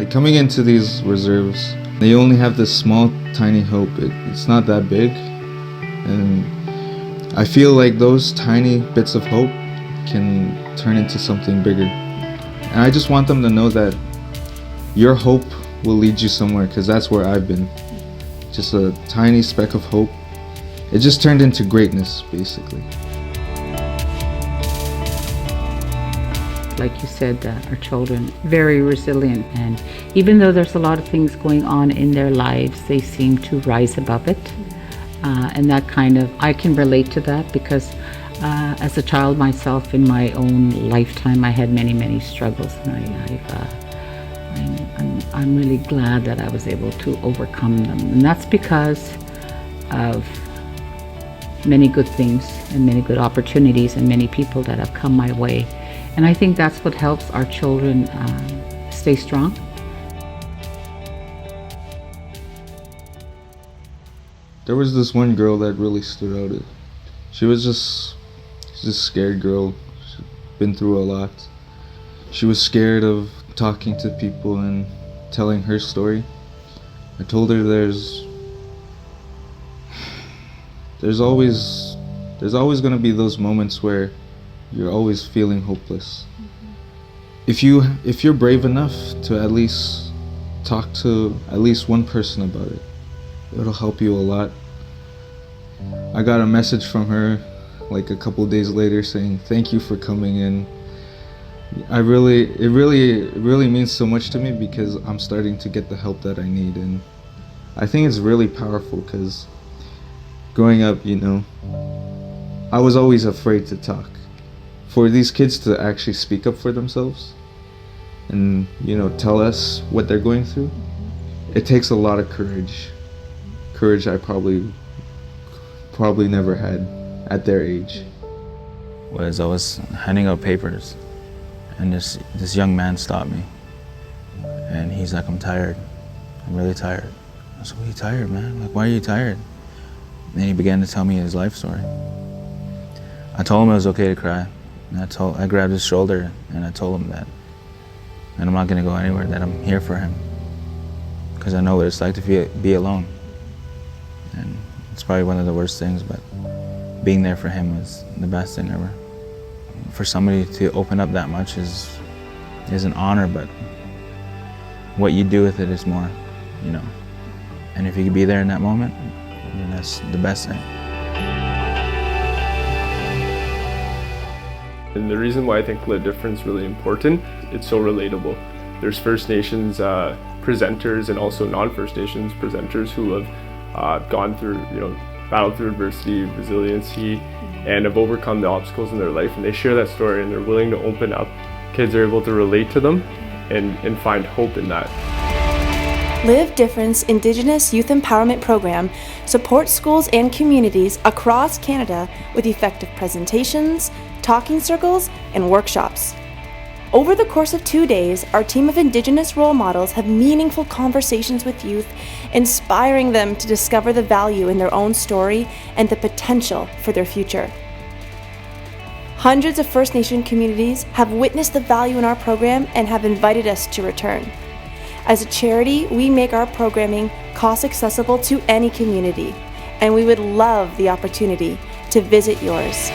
Like coming into these reserves, they only have this small, tiny hope. It's not that big. And I feel like those tiny bits of hope can turn into something bigger. And I just want them to know that your hope will lead you somewhere, because that's where I've been. Just a tiny speck of hope. It just turned into greatness, basically. Like you said, our children, very resilient, and even though there's a lot of things going on in their lives, they seem to rise above it. And that kind of, I can relate to that because as a child myself in my own lifetime, I had many, many struggles, and I'm really glad that I was able to overcome them. And that's because of many good things and many good opportunities and many people that have come my way. And I think that's what helps our children stay strong. There was this one girl that really stood out. She was just a scared girl. She'd been through a lot. She was scared of talking to people and telling her story. I told her there's always going to be those moments where you're always feeling hopeless. If you're brave enough to at least talk to at least one person about it, it'll help you a lot. I got a message from her like a couple days later saying thank you for coming in. It really means so much to me because I'm starting to get the help that I need, and I think it's really powerful because growing up, I was always afraid to talk. For these kids to actually speak up for themselves and tell us what they're going through, it takes a lot of courage I probably never had at their age. I was handing out papers and this young man stopped me and he's like, I'm tired, I'm really tired. I said, what are you tired, man? Like, why are you tired? And he began to tell me his life story. I told him it was okay to cry. And I grabbed his shoulder and I told him that I'm not gonna go anywhere, that I'm here for him. Because I know what it's like to be alone. And it's probably one of the worst things, but being there for him was the best thing ever. For somebody to open up that much is an honor, but what you do with it is more, And if you can be there in that moment, then that's the best thing. And the reason why I think Live Different's really important, it's so relatable. There's First Nations presenters and also non-First Nations presenters who have gone through, battled through adversity, resiliency, and have overcome the obstacles in their life, and they share that story and they're willing to open up. Kids are able to relate to them and find hope in that. Live Different's Indigenous Youth Empowerment Program supports schools and communities across Canada with effective presentations, talking circles, and workshops. Over the course of 2 days, our team of Indigenous role models have meaningful conversations with youth, inspiring them to discover the value in their own story and the potential for their future. Hundreds of First Nation communities have witnessed the value in our program and have invited us to return. As a charity, we make our programming cost accessible to any community, and we would love the opportunity to visit yours.